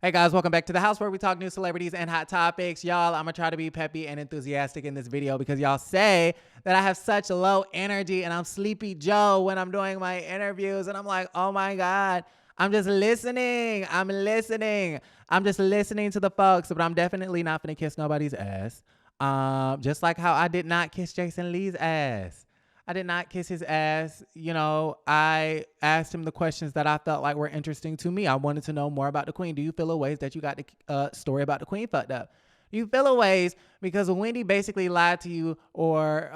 Hey guys, welcome back to the house where we talk news, celebrities, and hot topics. Y'all, I'm gonna try to be peppy and enthusiastic in this video because y'all say that I have such low energy and I'm Sleepy Joe when I'm doing my interviews. And I'm like, oh my God, I'm just listening. I'm listening. I'm just listening to the folks, but I'm definitely not gonna kiss nobody's ass. Just like how I did not kiss Jason Lee's ass. I did not kiss his ass. You know, I asked him the questions that I felt like were interesting to me. I wanted to know more about the queen. Do you feel a ways that you got the story about the queen fucked up? You feel a ways because Wendy basically lied to you or,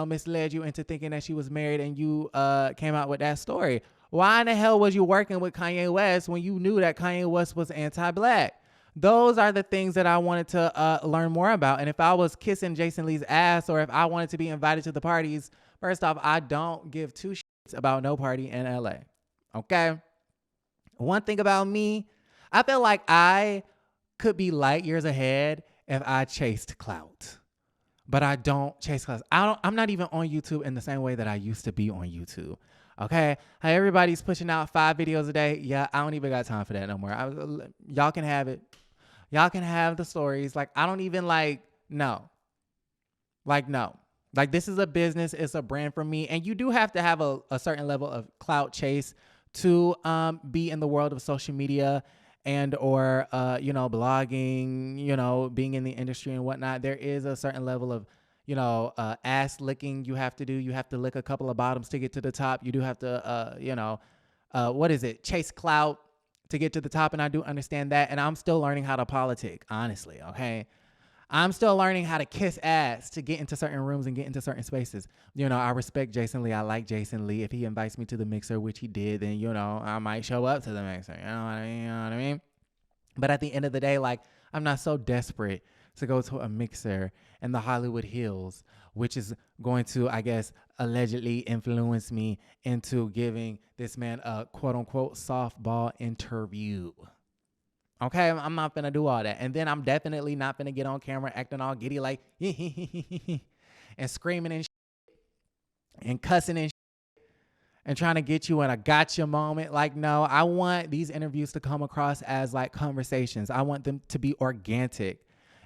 misled you into thinking that she was married and you came out with that story. Why in the hell was you working with Kanye West when you knew that Kanye West was anti-black? Those are the things that I wanted to learn more about. And if I was kissing Jason Lee's ass or if I wanted to be invited to the parties, first off, I don't give two shits about no party in LA. Okay? One thing about me, I feel like I could be light years ahead if I chased clout. But I don't chase clout. I'm not even on YouTube in the same way that I used to be on YouTube. Okay? How everybody's pushing out 5 videos a day. Yeah, I don't even got time for that no more. Y'all can have it. Y'all can have the stories. Like, I don't even no. No. Like, this is a business. It's a brand for me. And you do have to have a certain level of clout chase to be in the world of social media and or, blogging, being in the industry and whatnot. There is a certain level of, ass licking you have to do. You have to lick a couple of bottoms to get to the top. You do have to, chase clout to get to the top. And I do understand that. And I'm still learning how to politic, honestly. Okay. I'm still learning how to kiss ass to get into certain rooms and get into certain spaces. I respect Jason Lee. I like Jason Lee. If he invites me to the mixer, which he did, then, I might show up to the mixer. You know what I mean? But at the end of the day, I'm not so desperate to go to a mixer in the Hollywood Hills, which is going to, I guess, allegedly influence me into giving this man a quote unquote softball interview. Okay, I'm not finna do all that. And then I'm definitely not finna get on camera acting all giddy like and screaming and and cussing and and trying to get you in a gotcha moment. Like, no, I want these interviews to come across as like conversations. I want them to be organic.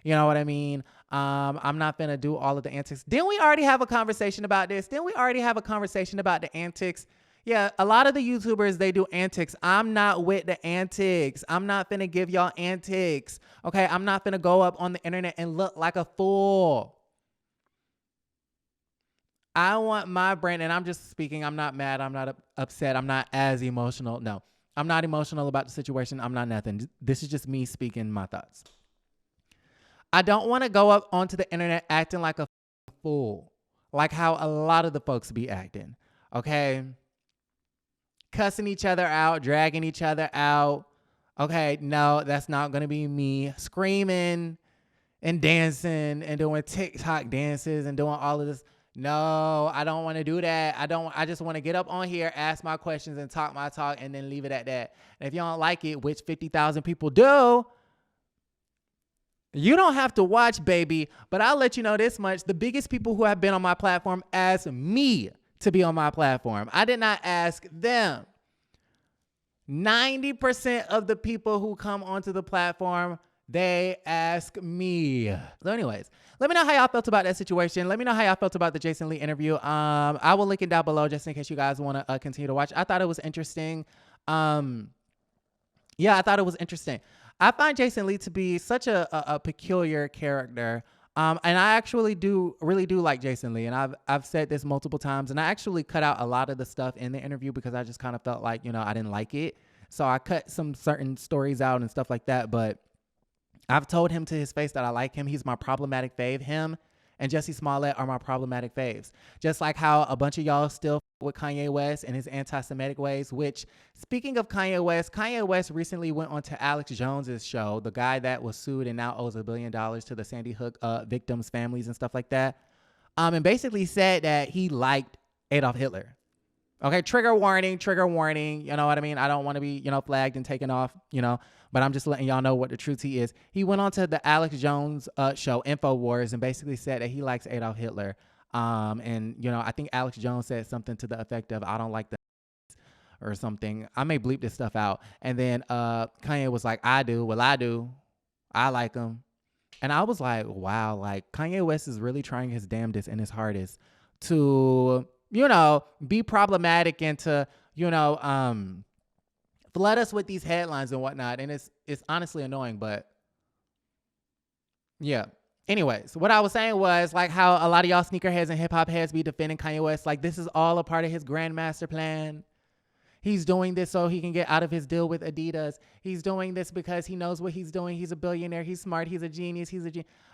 You know what I mean? I'm not finna do all of the antics. Didn't we already have a conversation about this? Didn't we already have a conversation about the antics? Yeah, a lot of the YouTubers, they do antics. I'm not with the antics. I'm not finna give y'all antics. Okay, I'm not finna go up on the internet and look like a fool. I want my brand, and I'm just speaking. I'm not mad. I'm not upset. I'm not as emotional. No, I'm not emotional about the situation. I'm not nothing. This is just me speaking my thoughts. I don't want to go up onto the internet acting like a fool, like how a lot of the folks be acting. Okay. Cussing each other out, dragging each other out. Okay, no, that's not going to be me. Screaming and dancing and doing TikTok dances and doing all of this. No, I don't want to do that. I just want to get up on here, ask my questions and talk my talk and then leave it at that. And if you don't like it, which 50,000 people do, you don't have to watch, baby. But I'll let you know this much. The biggest people who have been on my platform asked me to be on my platform. I did not ask them. 90% of the people who come onto the platform, they ask me. So anyways, let me know how y'all felt about that situation. Let me know how y'all felt about the Jason Lee interview. I will link it down below just in case you guys want to continue to watch. I thought it was interesting. I thought it was interesting. I find Jason Lee to be such a peculiar character. And I actually really do like Jason Lee. And I've said this multiple times. And I actually cut out a lot of the stuff in the interview because I just kind of felt like, I didn't like it. So I cut some certain stories out and stuff like that. But I've told him to his face that I like him. He's my problematic fave. Him and Jussie Smollett are my problematic faves. Just like how a bunch of y'all still with Kanye West and his anti-Semitic ways, which, speaking of Kanye West recently went on to Alex Jones's show, the guy that was sued and now owes $1 billion to the Sandy Hook victims' families and stuff like that. And basically said that he liked Adolf Hitler. Okay, trigger warning. You know what I mean? I don't want to be, flagged and taken off, but I'm just letting y'all know what the truth is. He went on to the Alex Jones show, InfoWars, and basically said that he likes Adolf Hitler. I think Alex Jones said something to the effect of, I don't like the or something. I may bleep this stuff out. And then Kanye was like, I do. Well, I do. I like him. And I was like, wow, like Kanye West is really trying his damnedest and his hardest to, you know, be problematic and to, you know, flood us with these headlines and whatnot. And it's honestly annoying, but yeah. Anyways, what I was saying was like how a lot of y'all sneakerheads and hip hop heads be defending Kanye West. Like this is all a part of his grand master plan. He's doing this so he can get out of his deal with Adidas. He's doing this because he knows what he's doing. He's a billionaire. He's smart. He's a genius.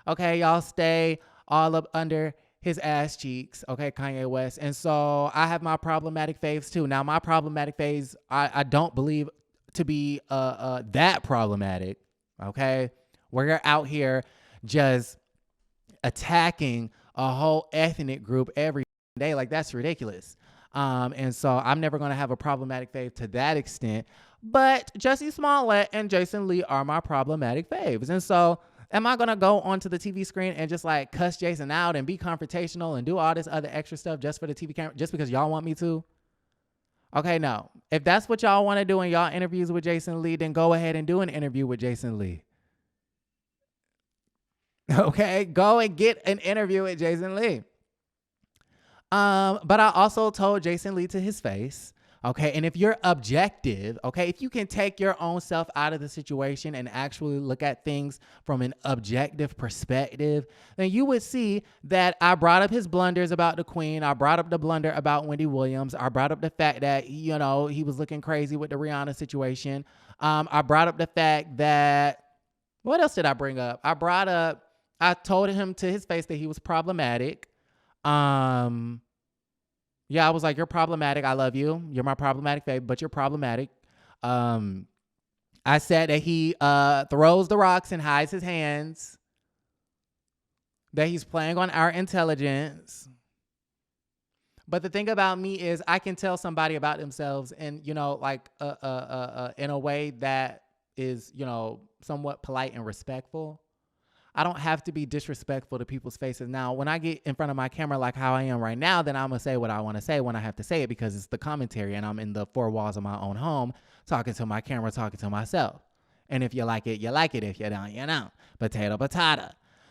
Okay, y'all stay all up under his ass cheeks. Okay, Kanye West. And so I have my problematic faves too. Now, my problematic faves, I don't believe to be that problematic. Okay, we're out here just attacking a whole ethnic group every day. Like that's ridiculous. And so I'm never going to have a problematic fave to that extent, but Jussie Smollett and Jason Lee are my problematic faves. And so am I going to go onto the TV screen and just like cuss Jason out and be confrontational and do all this other extra stuff just for the TV camera, just because y'all want me to? Okay, no. If that's what y'all want to do in y'all interviews with Jason Lee, then go ahead and do an interview with Jason Lee. Okay, go and get an interview with Jason Lee. But I also told Jason Lee to his face, okay, and if you're objective, okay, if you can take your own self out of the situation and actually look at things from an objective perspective, then you would see that I brought up his blunders about the Queen. I brought up the blunder about Wendy Williams. I brought up the fact that, you know, he was looking crazy with the Rihanna situation. I brought up the fact that, what else did I bring up? I told him to his face that he was problematic. Yeah, I was like, you're problematic. I love you. You're my problematic fave, but you're problematic. I said that he throws the rocks and hides his hands, that he's playing on our intelligence. But the thing about me is I can tell somebody about themselves and, you know, like in a way that is, you know, somewhat polite and respectful. I don't have to be disrespectful to people's faces. Now, when I get in front of my camera like how I am right now, then I'm going to say what I want to say when I have to say it because it's the commentary and I'm in the four walls of my own home talking to my camera, talking to myself. And if you like it, you like it. If you don't, you don't. Potato, potato.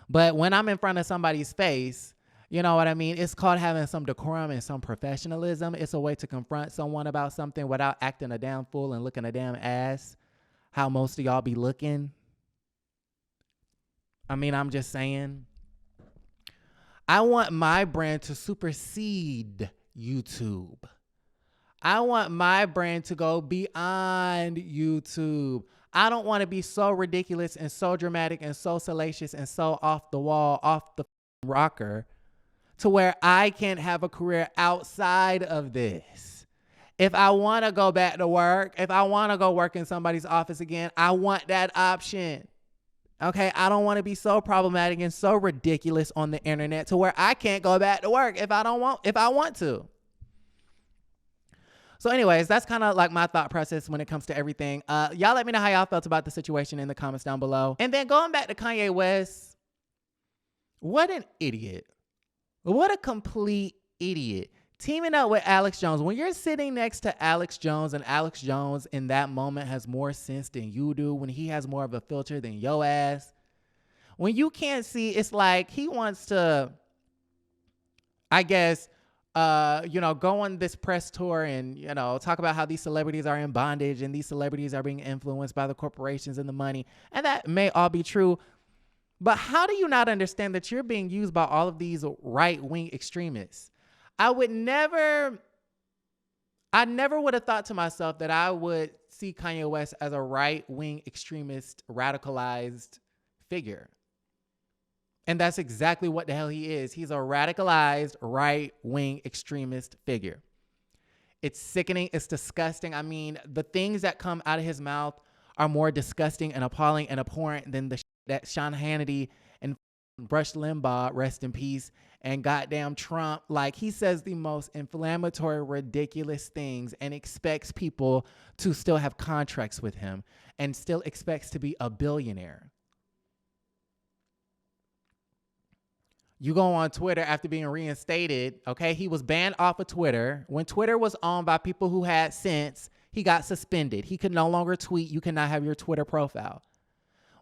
But when I'm in front of somebody's face, you know what I mean? It's called having some decorum and some professionalism. It's a way to confront someone about something without acting a damn fool and looking a damn ass. How most of y'all be looking. I mean, I'm just saying. I want my brand to supersede YouTube. I want my brand to go beyond YouTube. I don't want to be so ridiculous and so dramatic and so salacious and so off the wall, off the rocker, to where I can't have a career outside of this. If I want to go back to work, if I want to go work in somebody's office again, I want that option. Okay, I don't want to be so problematic and so ridiculous on the internet to where I can't go back to work if I want to. So anyways, that's kind of like my thought process when it comes to everything. Y'all let me know how y'all felt about the situation in the comments down below. And then going back to Kanye West, what an idiot. What a complete idiot. Teaming up with Alex Jones. When you're sitting next to Alex Jones and Alex Jones in that moment has more sense than you do, when he has more of a filter than your ass, when you can't see, it's like he wants to, I guess, go on this press tour and, talk about how these celebrities are in bondage and these celebrities are being influenced by the corporations and the money. And that may all be true. But how do you not understand that you're being used by all of these right-wing extremists? I never would have thought to myself that I would see Kanye West as a right-wing extremist, radicalized figure. And that's exactly what the hell he is. He's a radicalized right-wing extremist figure. It's sickening. It's disgusting. I mean, the things that come out of his mouth are more disgusting and appalling and abhorrent than the shit that Sean Hannity and Rush Limbaugh, rest in peace, and goddamn Trump. Like, he says the most inflammatory, ridiculous things and expects people to still have contracts with him and still expects to be a billionaire. You go on Twitter after being reinstated, okay? He was banned off of Twitter. When Twitter was owned by people who had sense, he got suspended. He could no longer tweet. You cannot have your Twitter profile.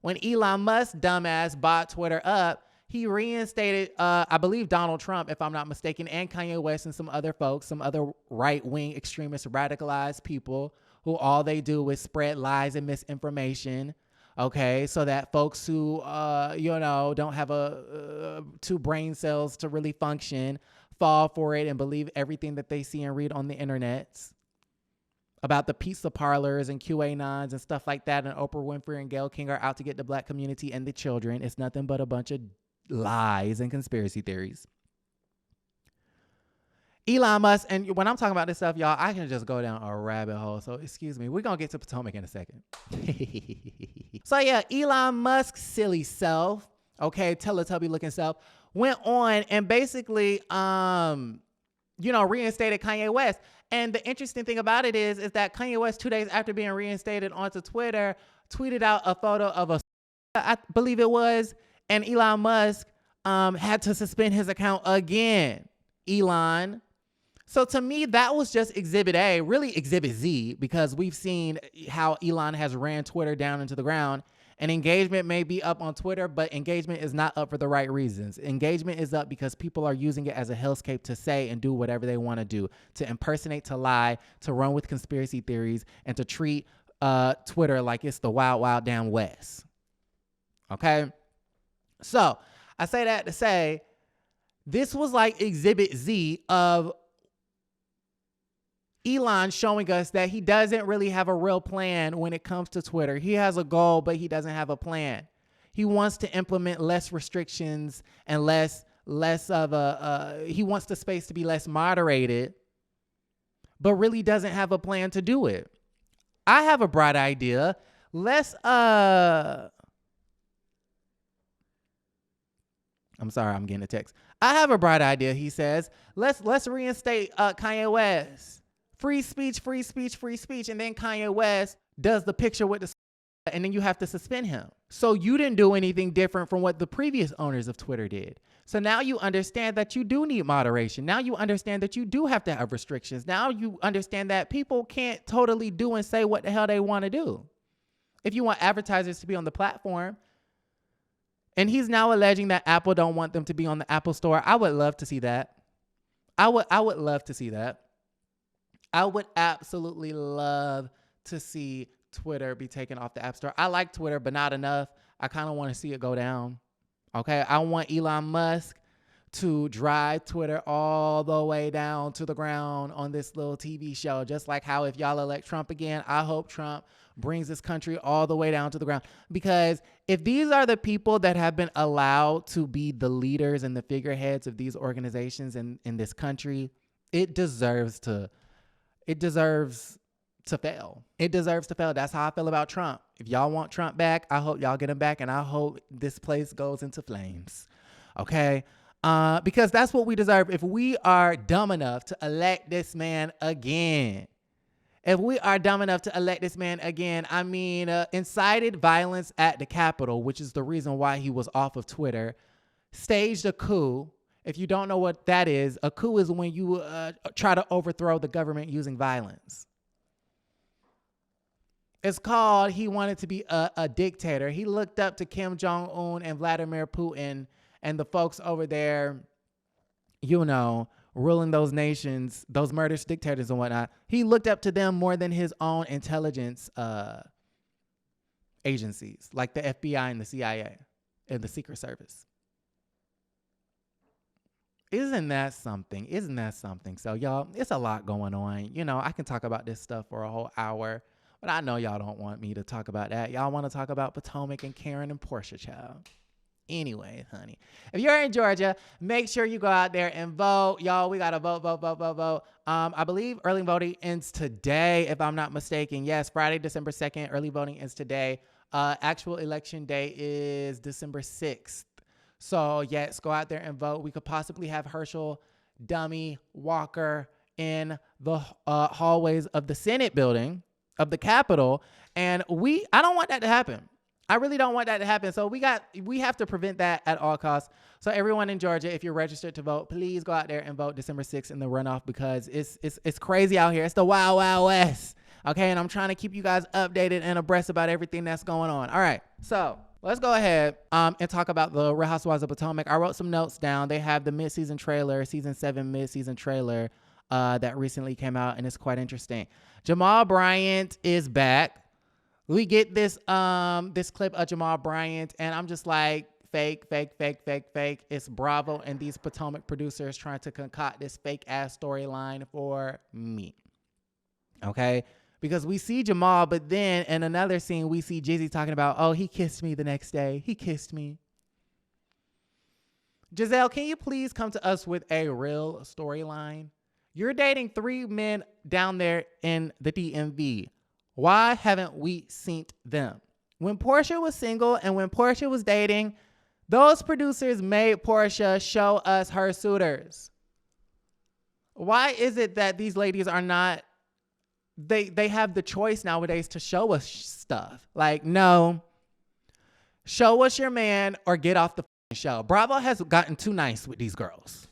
When Elon Musk, dumbass, bought Twitter up, he reinstated, I believe, Donald Trump, if I'm not mistaken, and Kanye West and some other folks, some other right-wing extremist radicalized people who all they do is spread lies and misinformation. Okay, so that folks who, don't have two brain cells to really function fall for it and believe everything that they see and read on the internet about the pizza parlors and QAnons and stuff like that. And Oprah Winfrey and Gayle King are out to get the black community and the children. It's nothing but a bunch of lies and conspiracy theories. Elon Musk, and when I'm talking about this stuff, y'all, I can just go down a rabbit hole. So excuse me, we're going to get to Potomac in a second. So yeah, Elon Musk's silly self, okay, Teletubby looking self, went on and basically, reinstated Kanye West. And the interesting thing about it is that Kanye West, 2 days after being reinstated onto Twitter, tweeted out a photo of I believe it was, and Elon Musk had to suspend his account again. Elon. So to me, that was just exhibit A, really exhibit Z, because we've seen how Elon has ran Twitter down into the ground. And engagement may be up on Twitter, but engagement is not up for the right reasons. Engagement is up because people are using it as a hellscape to say and do whatever they want to do, to impersonate, to lie, to run with conspiracy theories, and to treat Twitter like it's the wild, wild damn West. Okay? So I say that to say this was like exhibit Z of Elon showing us that he doesn't really have a real plan when it comes to Twitter. He has a goal, but he doesn't have a plan. He wants to implement less restrictions and less of he wants the space to be less moderated, but really doesn't have a plan to do it. I have a bright idea. I'm sorry, I'm getting a text. I have a bright idea, he says. Let's reinstate Kanye West. Free speech, free speech, free speech. And then Kanye West does the picture with the and then you have to suspend him. So you didn't do anything different from what the previous owners of Twitter did. So now you understand that you do need moderation. Now you understand that you do have to have restrictions. Now you understand that people can't totally do and say what the hell they want to do. If you want advertisers to be on the platform, and he's now alleging that Apple don't want them to be on the Apple Store. I would love to see that. I would love to see that. I would absolutely love to see Twitter be taken off the App Store. I like Twitter, but not enough. I kind of want to see it go down. Okay, I want Elon Musk to drive Twitter all the way down to the ground on this little TV show. Just like how if y'all elect Trump again, I hope Trump brings this country all the way down to the ground. Because if these are the people that have been allowed to be the leaders and the figureheads of these organizations in this country, it deserves to fail. It deserves to fail. That's how I feel about Trump. If y'all want Trump back, I hope y'all get him back, and I hope this place goes into flames. Okay? Because that's what we deserve if we are dumb enough to elect this man again. If we are dumb enough to elect this man again, I mean, incited violence at the Capitol, which is the reason why he was off of Twitter, staged a coup. If you don't know what that is, a coup is when you try to overthrow the government using violence. It's called he wanted to be a dictator. He looked up to Kim Jong-un and Vladimir Putin and the folks over there, ruling those nations, those murderous dictators and whatnot. He looked up to them more than his own intelligence agencies, like the FBI and the CIA and the Secret Service. Isn't that something? Isn't that something? So, y'all, it's a lot going on. I can talk about this stuff for a whole hour, but I know y'all don't want me to talk about that. Y'all want to talk about Potomac and Karen and Portia, child. Anyway, honey, if you're in Georgia, make sure you go out there and vote. Y'all, we got to vote. I believe early voting ends today, if I'm not mistaken. Yes, Friday, December 2nd, early voting ends today. Actual election day is December 6th. So, yes, go out there and vote. We could possibly have Herschel, Dummy, Walker in the hallways of the Senate building, of the Capitol. And I don't want that to happen. I really don't want that to happen. So we have to prevent that at all costs. So everyone in Georgia, if you're registered to vote, please go out there and vote December 6th in the runoff, because it's crazy out here. It's the wild, wild west. Okay. And I'm trying to keep you guys updated and abreast about everything that's going on. All right. So let's go ahead and talk about the Real Housewives of Potomac. I wrote some notes down. They have the mid-season trailer, season 7 mid-season trailer that recently came out, and it's quite interesting. Jamal Bryant is back. We get this clip of Jamal Bryant, and I'm just like, fake. It's Bravo and these Potomac producers trying to concoct this fake ass storyline for me. Okay? Because we see Jamal, but then in another scene, we see Jizzy talking about, oh, he kissed me the next day. He kissed me. Giselle, can you please come to us with a real storyline? You're dating 3 men down there in the DMV. Why haven't we seen them? When Portia was single and when Portia was dating, those producers made Portia show us her suitors. Why is it that these ladies are not, they have the choice nowadays to show us stuff? Like, no, show us your man or get off the show. Bravo has gotten too nice with these girls.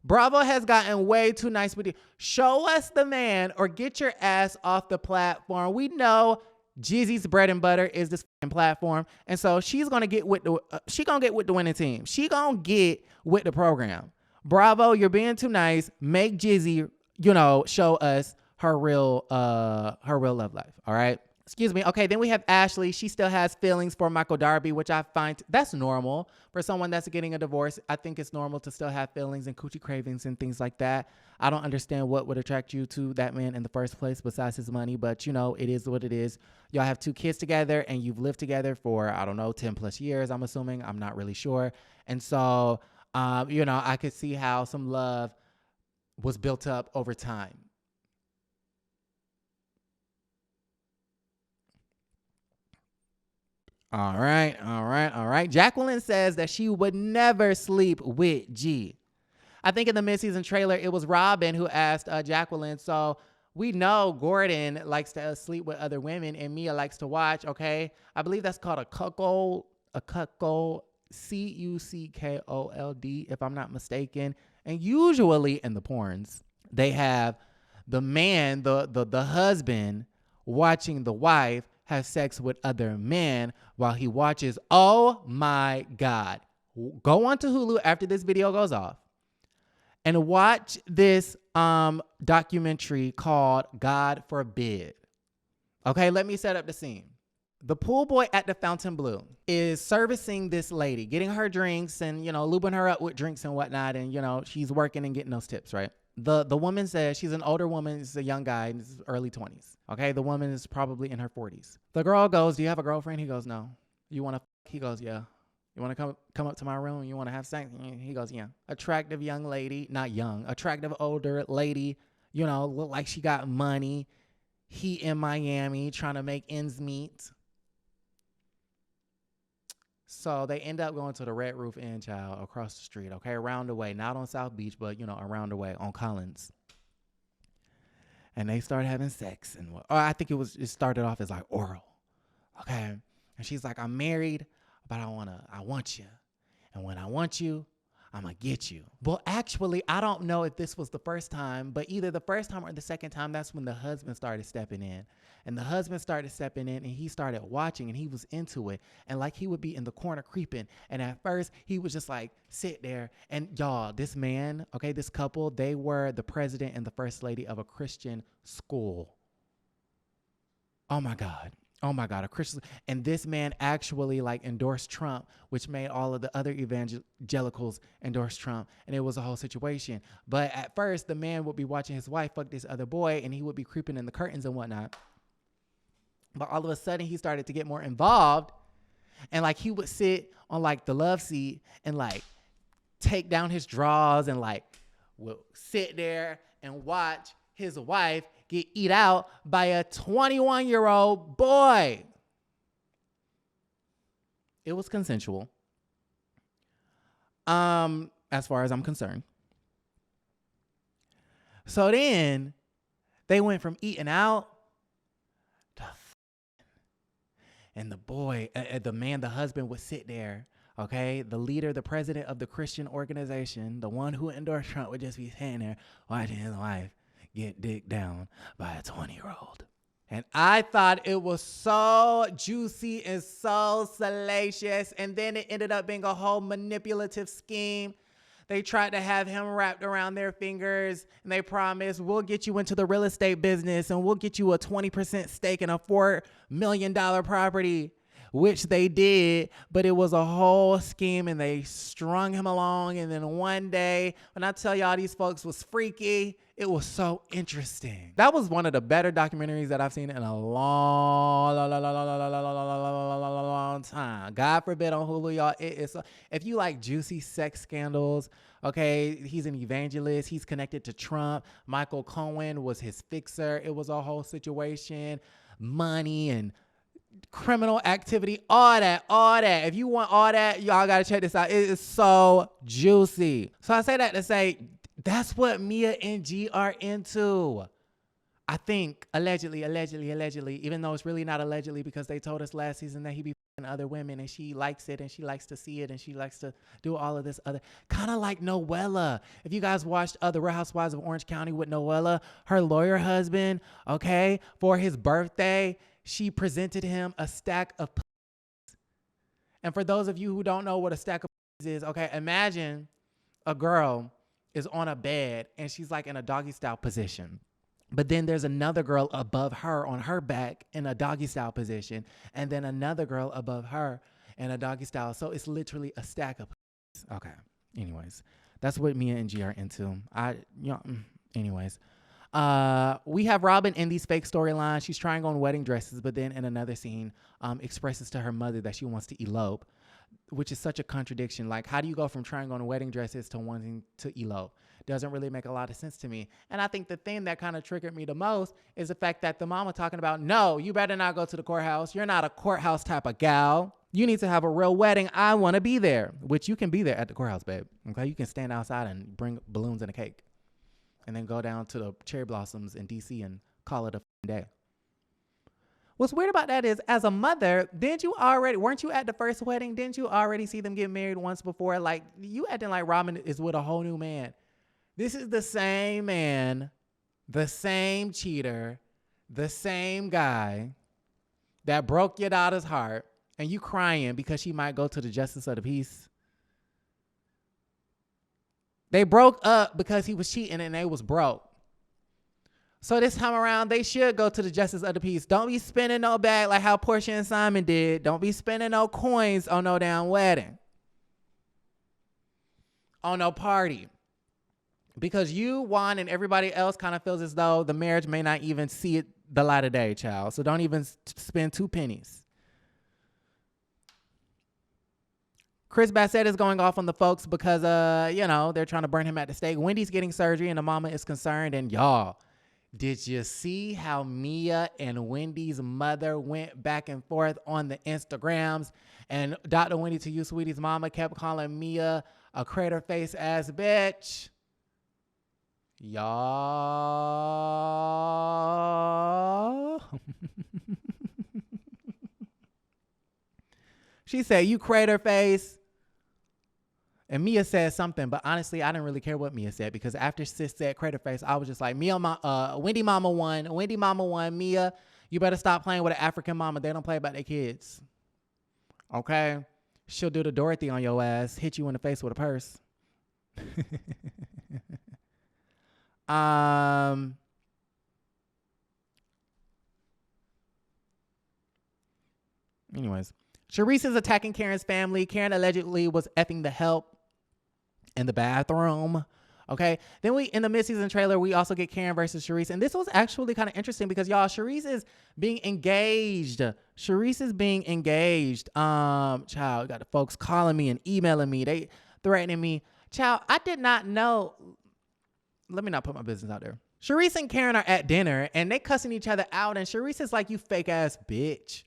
Bravo has gotten way too nice with you. Show us the man or get your ass off the platform. We know Jizzy's bread and butter is this platform, and so she's gonna get with the winning team. She gonna get with the program. Bravo, you're being too nice. Make Jizzy, show us her real love life. All right. Excuse me. Okay, then we have Ashley. She still has feelings for Michael Darby, which I find that's normal for someone that's getting a divorce. I think it's normal to still have feelings and coochie cravings and things like that. I don't understand what would attract you to that man in the first place besides his money, but it is what it is. Y'all have 2 kids together and you've lived together for, 10 plus years, I'm assuming. I'm not really sure. And so, I could see how some love was built up over time. All right. Jacqueline says that she would never sleep with G. I think in the mid-season trailer, it was Robin who asked Jacqueline. So we know Gordon likes to sleep with other women and Mia likes to watch, okay? I believe that's called a cuckold, C-U-C-K-O-L-D, if I'm not mistaken. And usually in the porns, they have the man, the husband, watching the wife have sex with other men while he watches. Oh my God. Go on to Hulu after this video goes off and watch this documentary called God Forbid. Okay, let me set up the scene. The pool boy at the Fontainebleau is servicing this lady, getting her drinks and, lubing her up with drinks and whatnot. And, she's working and getting those tips, right? The woman says, she's an older woman, she's a young guy in his early 20s. Okay, the woman is probably in her 40s. The girl goes, do you have a girlfriend? He goes, no. You want to? He goes, yeah. You want to come up to my room? You want to have sex? He goes, yeah. Attractive young lady, not young, attractive older lady, look like she got money. He in Miami trying to make ends meet. So they end up going to the Red Roof Inn, child, across the street, okay, around the way, not on South Beach, but, around the way on Collins. And they start having sex. And I think it started off as like oral, okay? And she's like, I'm married, but I want you. And when I want you, I'm going to get you. Well, actually, I don't know if this was the first time, but either the first time or the second time, that's when the husband started stepping in. And the husband started stepping in and he started watching and he was into it. And like he would be in the corner creeping. And at first he was just like, sit there. And y'all, this man, okay, this couple, they were the president and the first lady of a Christian school. Oh my God. Oh my God, a Christian. And this man actually like endorsed Trump, which made all of the other evangelicals endorse Trump. And it was a whole situation. But at first, the man would be watching his wife fuck this other boy and he would be creeping in the curtains and whatnot. But all of a sudden, he started to get more involved. And like he would sit on like the love seat and like take down his drawers and like will sit there and watch his wife get eat out by a 21-year-old boy. It was consensual. As far as I'm concerned. So then they went from eating out to And the boy, the husband would sit there. Okay, the leader, the president of the Christian organization, the one who endorsed Trump, would just be standing there watching his wife get dicked down by a 20-year-old. And I thought it was so juicy and so salacious. And then it ended up being a whole manipulative scheme. They tried to have him wrapped around their fingers, and they promised, we'll get you into the real estate business and we'll get you a 20% stake in a $4 million property, which they did, but it was a whole scheme, and they strung him along. And then one day, when I tell y'all these folks was freaky, it was so interesting. That was one of the better documentaries that I've seen in a long time. God forbid on Hulu, y'all. If you like juicy sex scandals, okay, he's an evangelist. He's connected to Trump. Michael Cohen was his fixer. It was a whole situation, money and criminal activity, all that. If you want all that, y'all gotta check this out. It is so juicy. So I say that to say, that's what Mia and G are into. I think, allegedly, even though it's really not allegedly, because they told us last season that he be f***ing other women, and she likes it, and she likes to see it, and she likes to do all of this other, kind of like Noella. If you guys watched The Real Housewives of Orange County with Noella, her lawyer husband, okay, for his birthday, she presented him a stack of pussies. And for those of you who don't know what a stack of pussies is, okay, imagine a girl is on a bed and she's like in a doggy style position. But then there's another girl above her on her back in a doggy style position. And then another girl above her in a doggy style. So it's literally a stack of pussies. Okay. Anyways, that's what Mia and G are into. Anyways. We have Robin in these fake storylines. She's trying on wedding dresses, but then in another scene, expresses to her mother that she wants to elope, which is such a contradiction. Like, how do you go from trying on wedding dresses to wanting to elope? Doesn't really make a lot of sense to me. And I think the thing that kind of triggered me the most is the fact that the mama talking about, no, you better not go to the courthouse. You're not a courthouse type of gal. You need to have a real wedding. I want to be there, which you can be there at the courthouse, babe. Okay, you can stand outside and bring balloons and a cake, and then go down to the cherry blossoms in DC and call it a day. What's weird about that is, as a mother, weren't you at the first wedding? Didn't you already see them get married once before? Like, you acting like Robin is with a whole new man. This is the same man, the same cheater, the same guy that broke your daughter's heart, and you crying because she might go to the justice of the peace. They broke up because he was cheating and they was broke. So this time around, they should go to the justice of the peace. Don't be spending no bag like how Portia and Simon did. Don't be spending no coins on no damn wedding. On no party. Because you, Juan, and everybody else kind of feels as though the marriage may not even see it the light of day, child. So don't even spend 2 pennies. Chris Bassett is going off on the folks because, they're trying to burn him at the stake. Wendy's getting surgery and the mama is concerned. And y'all, did you see how Mia and Wendy's mother went back and forth on the Instagrams? And Dr. Wendy, to you, sweetie's mama, kept calling Mia a crater face ass bitch. Y'all. She said, you crater face. And Mia said something, but honestly, I didn't really care what Mia said, because after sis said crater face, I was just like, Wendy mama won. Wendy mama won. Mia, you better stop playing with an African mama. They don't play about their kids. Okay? She'll do the Dorothy on your ass, hit you in the face with a purse. Anyways, Charisse is attacking Karen's family. Karen allegedly was effing the help in the bathroom. Okay. Then in the midseason trailer, we also get Karen versus Charisse. And this was actually kind of interesting because, y'all, Charisse is being engaged. Charisse is being engaged. Child, got the folks calling me and emailing me. They threatening me. Child, I did not know. Let me not put my business out there. Charisse and Karen are at dinner and they cussing each other out. And Charisse is like, you fake ass bitch.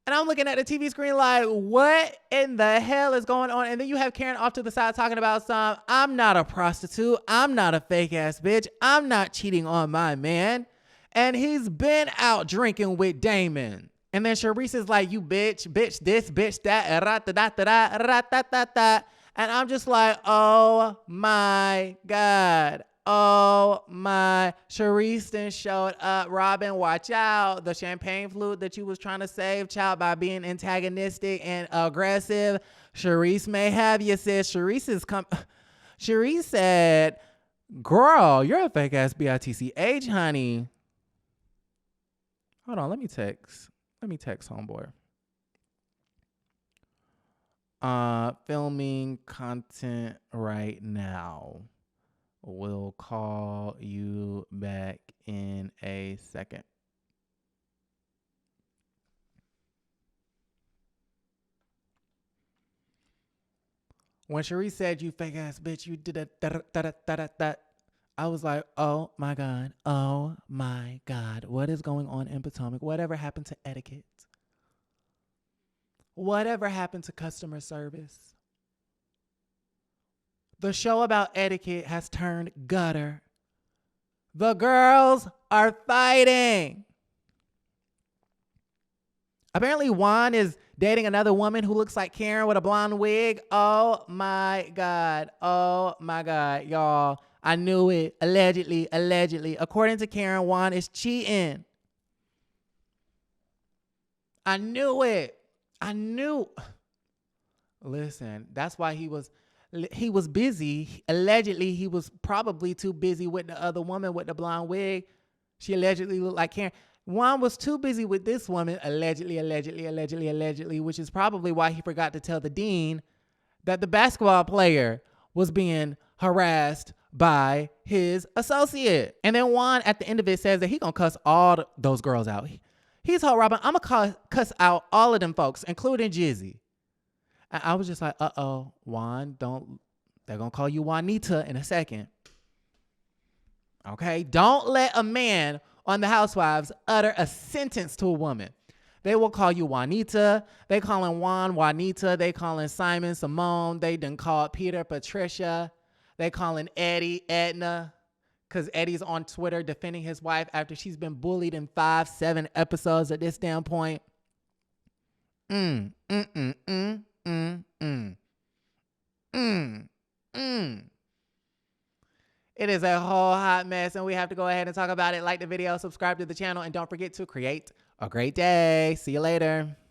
And I'm looking at the TV screen like, what in the hell is going on? And then you have Karen off to the side talking about I'm not a prostitute. I'm not a fake ass bitch. I'm not cheating on my man. And he's been out drinking with Damon. And then Sharice is like, you bitch this, bitch that, ra-ta-da-ta-da, ra-ta-ta-ta. And I'm just like, oh my God. Oh my. Sharice then showed up. Robin, watch out. The champagne flute that you was trying to save, child, by being antagonistic and aggressive. Sharice may have you, sis. Sharice said, girl, you're a fake ass bitch, honey. Hold on, let me text homeboy. Filming content right now. We'll call you back in a second. When Sharice said, you fake ass bitch, you did that, I was like, oh my God. Oh my God. What is going on in Potomac? Whatever happened to etiquette? Whatever happened to customer service? The show about etiquette has turned gutter. The girls are fighting. Apparently Juan is dating another woman who looks like Karen with a blonde wig. Oh my God. Oh my God, y'all. I knew it. Allegedly. According to Karen, Juan is cheating. I knew it. Listen, that's why he was busy. Allegedly, he was probably too busy with the other woman with the blonde wig. She allegedly looked like Karen. Juan was too busy with this woman, allegedly, which is probably why he forgot to tell the dean that the basketball player was being harassed by his associate. And then Juan, at the end of it, says that he gonna cuss all those girls out. He's told Robin, I'm gonna cuss out all of them folks, including Jizzy. And I was just like, uh-oh, Juan, they're gonna call you Juanita in a second. Okay, don't let a man on the Housewives utter a sentence to a woman. They will call you Juanita. They calling Juan Juanita. They calling Simon Simone. They done called Peter Patricia. They calling Eddie Edna, because Eddie's on Twitter defending his wife after she's been bullied in 7 episodes at this damn point. It is a whole hot mess, and we have to go ahead and talk about it. Like the video, subscribe to the channel, and don't forget to create a great day. See you later.